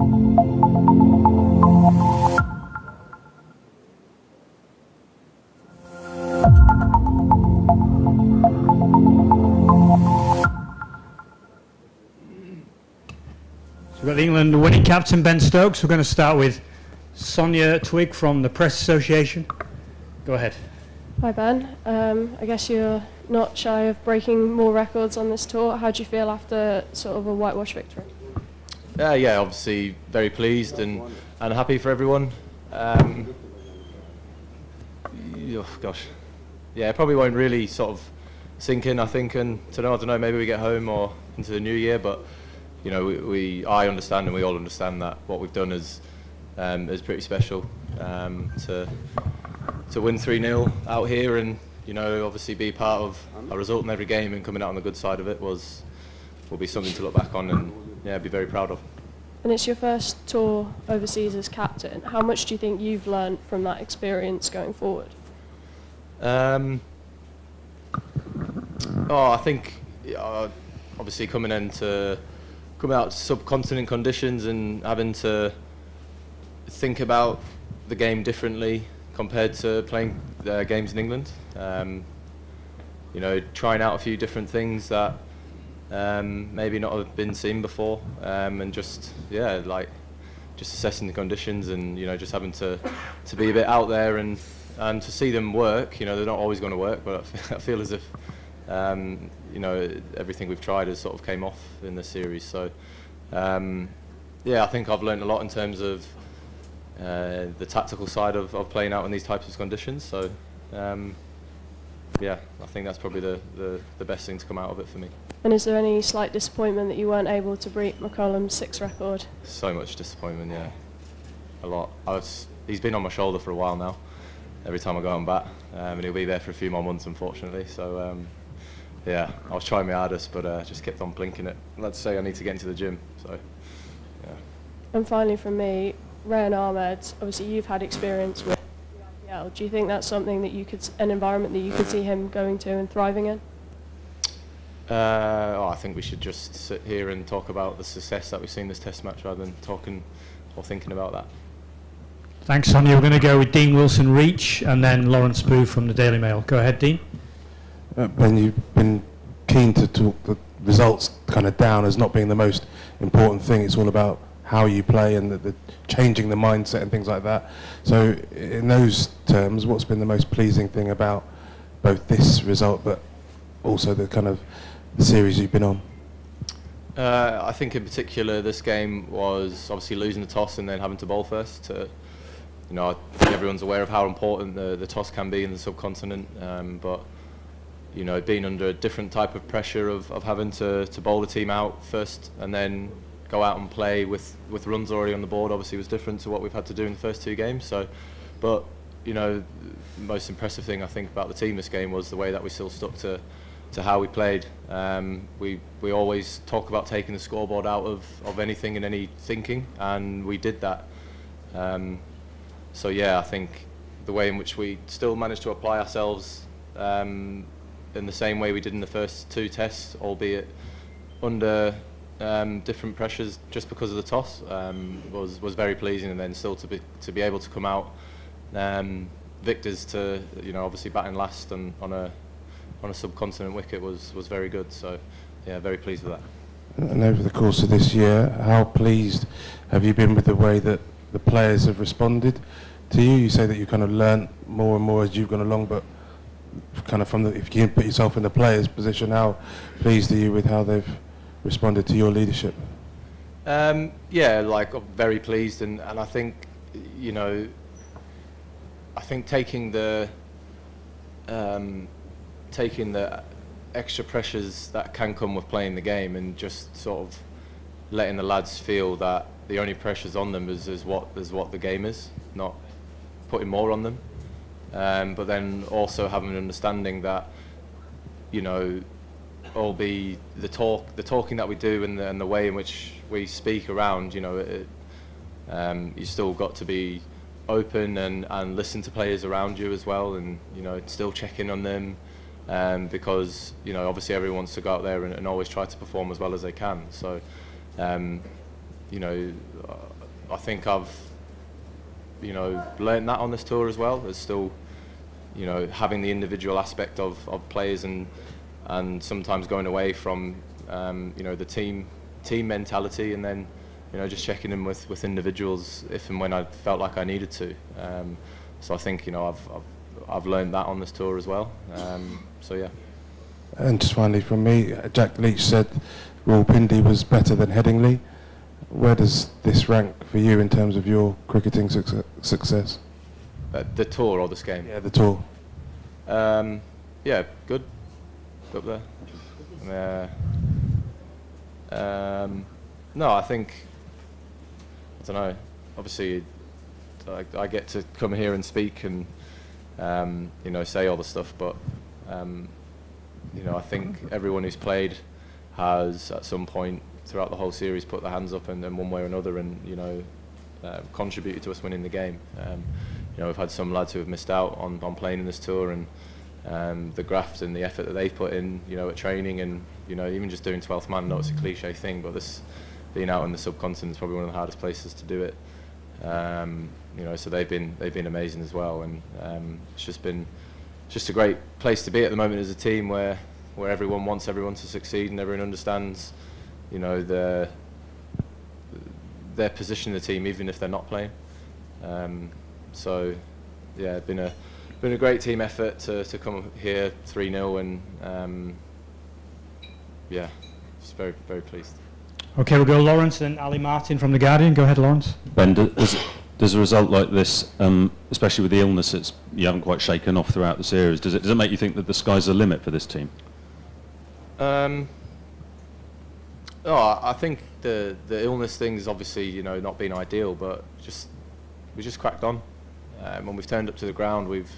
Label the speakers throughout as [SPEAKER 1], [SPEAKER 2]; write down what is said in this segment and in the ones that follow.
[SPEAKER 1] We've got the England winning captain, Ben Stokes. We're going to start with Sonia Twig from the Press Association. Go ahead.
[SPEAKER 2] Hi Ben, I guess you're not shy of breaking more records on this tour. How do you feel after sort of a whitewash victory?
[SPEAKER 3] Yeah, obviously very pleased and happy for everyone. Oh gosh, yeah, it probably won't really sort of sink in, I think, and I don't know, maybe we get home or into the new year, but you know, I understand and we all understand that what we've done is pretty special. To win 3-0 out here and, you know, obviously be part of a result in every game and coming out on the good side of it will be something to look back on and, yeah, be very proud of.
[SPEAKER 2] And it's your first tour overseas as captain. How much do you think you've learned from that experience going forward?
[SPEAKER 3] I think obviously coming out to subcontinent conditions and having to think about the game differently compared to playing games in England. You know, trying out a few different things that maybe not have been seen before, and just assessing the conditions and, you know, just having to be a bit out there and to see them work. You know, they're not always going to work, but I feel as if you know, everything we've tried has sort of came off in this series. So yeah, I think I've learned a lot in terms of the tactical side of playing out in these types of conditions. So yeah, I think that's probably the best thing to come out of it for me.
[SPEAKER 2] And is there any slight disappointment that you weren't able to beat McCollum's 6 record?
[SPEAKER 3] So much disappointment, yeah, a lot. He's been on my shoulder for a while now, every time I go on bat, and he'll be there for a few more months, unfortunately. So yeah, I was trying my hardest, but just kept on blinking it. Let's say I need to get into the gym. So yeah.
[SPEAKER 2] And finally, from me, Rehan Ahmed, obviously you've had experience with the IPL. Do you think that's something that an environment that you could see him going to and thriving in?
[SPEAKER 3] I think we should just sit here and talk about the success that we've seen this Test match rather than talking or thinking about that.
[SPEAKER 1] Thanks, Sonia. We're going to go with Dean Wilson-Reach and then Lawrence Boo from the Daily Mail. Go ahead, Dean.
[SPEAKER 4] Ben, you've been keen to talk the results kind of down as not being the most important thing. It's all about how you play and the changing the mindset and things like that. So in those terms, what's been the most pleasing thing about both this result but also the kind of the series you've been on?
[SPEAKER 3] I think in particular this game was obviously losing the toss and then having to bowl first. You know, I think everyone's aware of how important the toss can be in the subcontinent, but you know, being under a different type of pressure of having to bowl the team out first and then go out and play with runs already on the board obviously was different to what we've had to do in the first 2 games. So, but you know, the most impressive thing I think about the team this game was the way that we still stuck to how we played. We always talk about taking the scoreboard out of anything and any thinking, and we did that. So yeah, I think the way in which we still managed to apply ourselves in the same way we did in the first 2 tests, albeit under different pressures just because of the toss, was very pleasing, and then still to be able to come out victors to, you know, obviously batting last and on a subcontinent wicket was very good. So yeah, very pleased with that.
[SPEAKER 4] And over the course of this year, how pleased have you been with the way that the players have responded to you? You say that you kind of learnt more and more as you've gone along, but kind of if you put yourself in the players' position, how pleased are you with how they've responded to your leadership?
[SPEAKER 3] Yeah, like I'm very pleased, and I think, you know, I think taking the extra pressures that can come with playing the game and just sort of letting the lads feel that the only pressures on them is what the game is, not putting more on them. But then also having an understanding that, you know, the talking that we do and the way in which we speak around, you know, you still got to be open and listen to players around you as well, and, you know, still check in on them, because, you know, obviously everyone wants to go out there and always try to perform as well as they can. So, you know, I think I've, learned that on this tour as well. There's still, having the individual aspect of players and sometimes going away from, the team mentality, and then, just checking in with individuals if and when I felt like I needed to. So I think, I've learned that on this tour as well. So yeah.
[SPEAKER 4] And just finally from me, Jack Leach said Rawalpindi was better than Headingley. Where does this rank for you in terms of your cricketing success?
[SPEAKER 3] The tour or this game?
[SPEAKER 4] Yeah, the tour.
[SPEAKER 3] Yeah, good. Up there. No, I think, I don't know, obviously I get to come here and speak and, say all the stuff, but, I think everyone who's played has at some point throughout the whole series put their hands up and one way or another and, contributed to us winning the game. We've had some lads who have missed out on playing in this tour, and the graft and the effort that they've put in, at training and, even just doing 12th man. I know it's a cliche thing, but this being out in the subcontinent is probably one of the hardest places to do it. So they've been amazing as well, and it's just a great place to be at the moment as a team where everyone wants everyone to succeed and everyone understands, their position in the team, even if they're not playing. So yeah, been a great team effort to come here 3-0, and yeah, just very, very pleased.
[SPEAKER 1] Okay, we'll go Lawrence and Ali Martin from The Guardian. Go ahead, Lawrence.
[SPEAKER 5] Ben, does a result like this, especially with the illness that you haven't quite shaken off throughout the series, does it make you think that the sky's the limit for this team?
[SPEAKER 3] I think the illness thing is obviously, not been ideal, but we just cracked on. When we've turned up to the ground, we've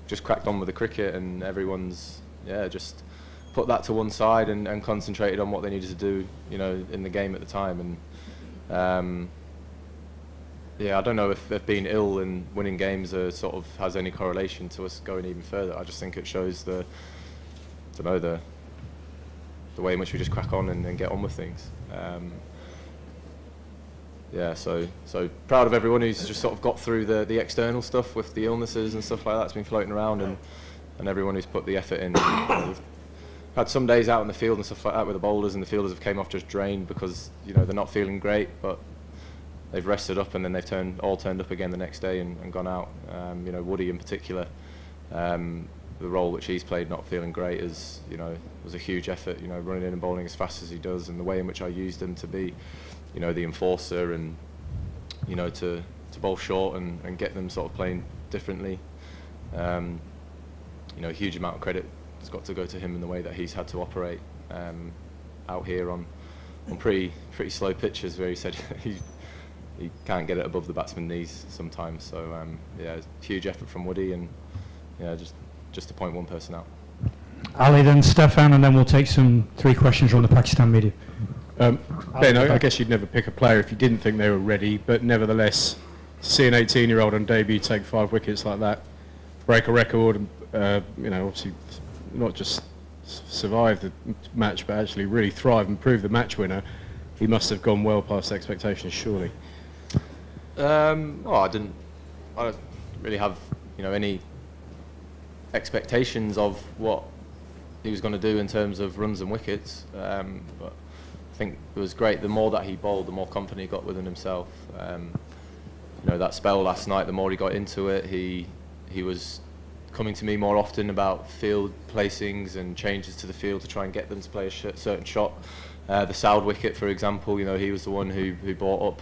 [SPEAKER 3] just cracked on with the cricket, and everyone's just put that to one side and concentrated on what they needed to do, in the game at the time. And I don't know if being ill and winning games sort of has any correlation to us going even further. I just think it shows the way in which we just crack on and get on with things. So proud of everyone who's just sort of got through the external stuff with the illnesses and stuff like that that's been floating around, and everyone who's put the effort in. We've had some days out in the field and stuff like that with the bowlers, and the fielders have came off just drained because they're not feeling great, but they've rested up and then they've all turned up again the next day and gone out. Woody in particular, the role which he's played not feeling great was a huge effort, running in and bowling as fast as he does, and the way in which I used him to be, the enforcer and, to bowl short and get them sort of playing differently. A huge amount of credit has got to go to him in the way that he's had to operate out here on pretty slow pitches where he said he can't get it above the batsman's knees sometimes. So huge effort from Woody, and just to point one person out.
[SPEAKER 1] Ali, then Stefan, and then we'll take 3 questions from the Pakistan media.
[SPEAKER 6] Ben, I guess you'd never pick a player if you didn't think they were ready, but nevertheless, to see an 18-year-old on debut take 5 wickets like that, break a record, and obviously not just survive the match, but actually really thrive and prove the match winner, he must have gone well past expectations, surely.
[SPEAKER 3] I don't really have any expectations of what he was going to do in terms of runs and wickets, but I think it was great. The more that he bowled, the more confident he got within himself. That spell last night, the more he got into it, he was coming to me more often about field placings and changes to the field to try and get them to play a certain shot. The Saud wicket, for example, he was the one who brought up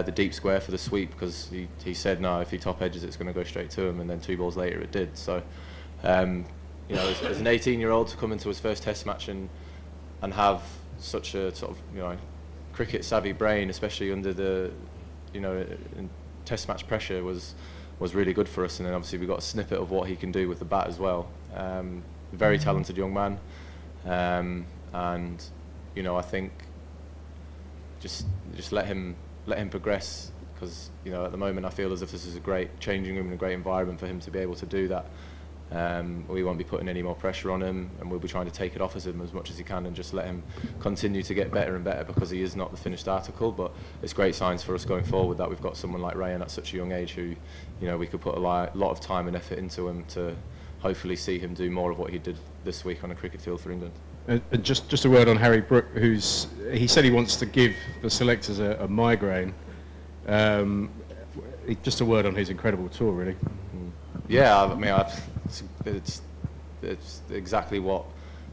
[SPEAKER 3] the deep square for the sweep, because he said, no, if he top edges it's going to go straight to him, and then 2 balls later it did. So as an 18-year-old to come into his first test match and have such a sort of cricket savvy brain, especially under the in test match pressure, was really good for us. And then obviously we got a snippet of what he can do with the bat as well. Very talented young man, and I think just let him progress, because at the moment I feel as if this is a great changing room and a great environment for him to be able to do that. We won't be putting any more pressure on him, and we'll be trying to take it off him as much as he can and just let him continue to get better and better, because he is not the finished article. But it's great signs for us going forward that we've got someone like Ryan at such a young age who, you know, we could put a lot of time and effort into him to hopefully see him do more of what he did this week on a cricket field for England.
[SPEAKER 6] And just a word on Harry Brook, he said he wants to give the selectors a migraine. Just a word on his incredible tour, really.
[SPEAKER 3] Yeah, I mean, it's exactly what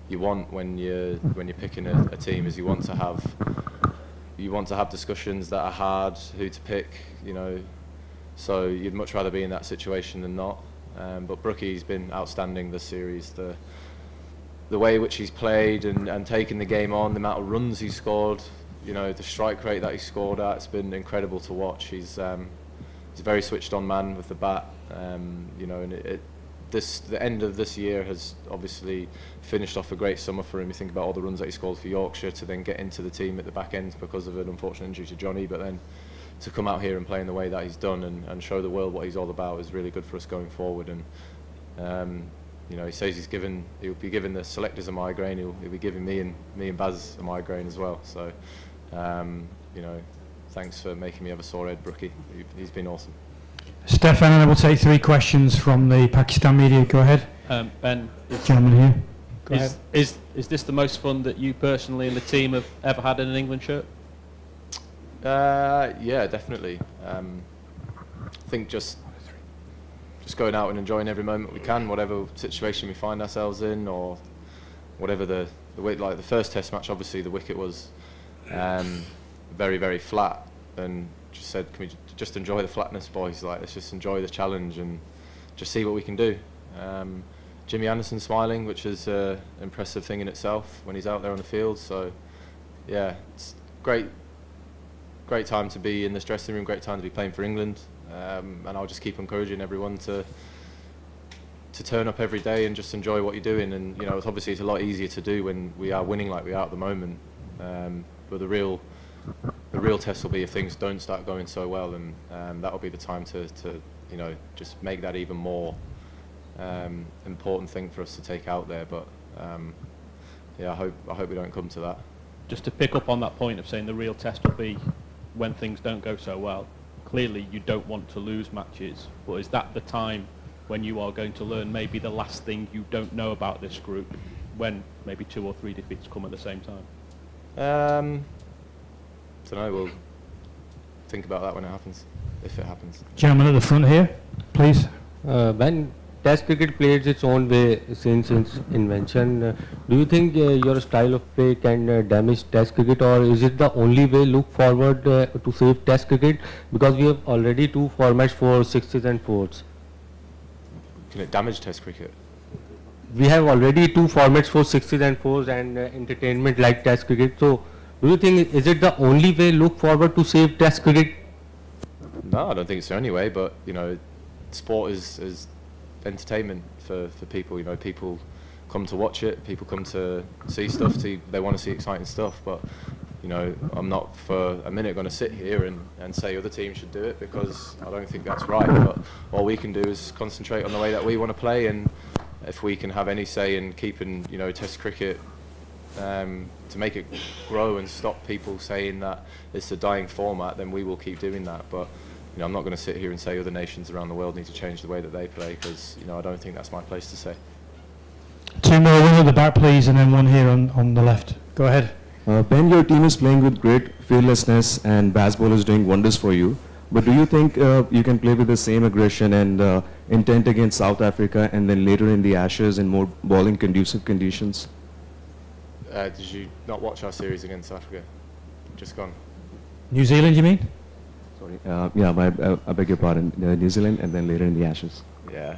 [SPEAKER 3] you want when you're picking a team. Is you want to have discussions that are hard, who to pick, you know. So you'd much rather be in that situation than not. But Brookie's been outstanding this series. The way in which he's played and taken the game on, the amount of runs he's scored, you know, the strike rate that he scored at, it's been incredible to watch. He's a very switched on man with the bat, you know, and the end of this year has obviously finished off a great summer for him. You think about all the runs that he scored for Yorkshire to then get into the team at the back end because of an unfortunate injury to Johnny, but then to come out here and play in the way that he's done and show the world what he's all about is really good for us going forward. And you know, he says he'll be giving the selectors a migraine. He'll be giving me and Baz a migraine as well. So, you know, thanks for making me have a sore head, Brookie. He's been awesome.
[SPEAKER 1] Stefan, and I will take 3 questions from the Pakistan media. Go ahead.
[SPEAKER 7] Ben,
[SPEAKER 1] Gentleman here. Go
[SPEAKER 7] ahead. Is this the most fun that you personally and the team have ever had in an England shirt?
[SPEAKER 3] Yeah, definitely. I think just going out and enjoying every moment we can, whatever situation we find ourselves in, or whatever the way. Like the first Test match, obviously the wicket was very, very flat, and just said, can we just enjoy the flatness, boys? Like, let's just enjoy the challenge and just see what we can do. Jimmy Anderson smiling, which is an impressive thing in itself when he's out there on the field. So yeah, it's great time to be in this dressing room, great time to be playing for England, and I'll just keep encouraging everyone to turn up every day and just enjoy what you're doing. And you know, it's a lot easier to do when we are winning like we are at the moment, but the real test will be if things don't start going so well, and that'll be the time to you know, just make that even more important thing for us to take out there. But yeah, I hope we don't come to that.
[SPEAKER 7] Just to pick up on that point of saying the real test will be when things don't go so well. Clearly you don't want to lose matches, but is that the time when you are going to learn maybe the last thing you don't know about this group, when maybe 2 or 3 defeats come at the same time?
[SPEAKER 3] Don't know, we'll think about that when it happens, if it happens.
[SPEAKER 1] Gentleman at the front here, please.
[SPEAKER 8] Ben, Test cricket plays its own way since its invention. Do you think your style of play can damage Test cricket, or is it the only way look forward to save Test cricket? Because we have already 2 formats for 6s and 4s.
[SPEAKER 3] Can it damage Test cricket?
[SPEAKER 8] We have already 2 formats for 6s and 4s and entertainment like Test cricket. So, do you think, is it the only way look forward to save Test cricket?
[SPEAKER 3] No, I don't think it's the only way, but you know, sport is entertainment for people. You know, people come to watch it, people come to see stuff, they want to see exciting stuff, but you know, I'm not for a minute going to sit here and say other teams should do it, because I don't think that's right. But all we can do is concentrate on the way that we want to play, and if we can have any say in keeping, you know, Test cricket, to make it grow and stop people saying that it's a dying format, then we will keep doing that. But you know, I'm not going to sit here and say other nations around the world need to change the way that they play, because you know, I don't think that's my place to say.
[SPEAKER 1] 2 more, one at the back please, and then one here on the left. Go ahead.
[SPEAKER 9] Ben, your team is playing with great fearlessness and Bazball is doing wonders for you. But do you think you can play with the same aggression and intent against South Africa, and then later in the Ashes in more bowling conducive conditions?
[SPEAKER 3] Did you not watch our series against South Africa? Just gone.
[SPEAKER 1] New Zealand, you mean?
[SPEAKER 9] Sorry. Yeah, I beg your pardon. New Zealand and then later in the Ashes.
[SPEAKER 3] Yeah,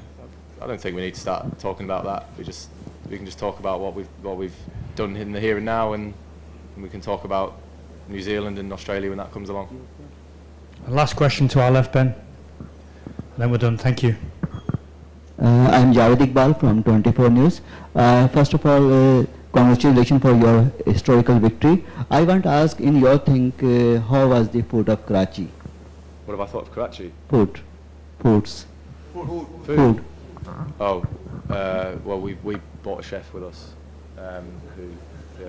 [SPEAKER 3] I don't think we need to start talking about that. We can just talk about what we've done in the here and now, and we can talk about New Zealand and Australia when that comes along.
[SPEAKER 1] And last question to our left, Ben. And then we're done. Thank you.
[SPEAKER 10] I'm Javed Iqbal from 24 News. First of all, congratulations for your historical victory. I want to ask, in your think, how was the food of Karachi?
[SPEAKER 3] What have I thought of Karachi?
[SPEAKER 10] Foods.
[SPEAKER 3] Food. Oh, Well, we bought a chef with us, who, yeah,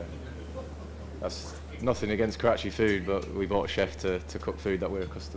[SPEAKER 3] that's nothing against Karachi food, but we bought a chef to cook food that we're accustomed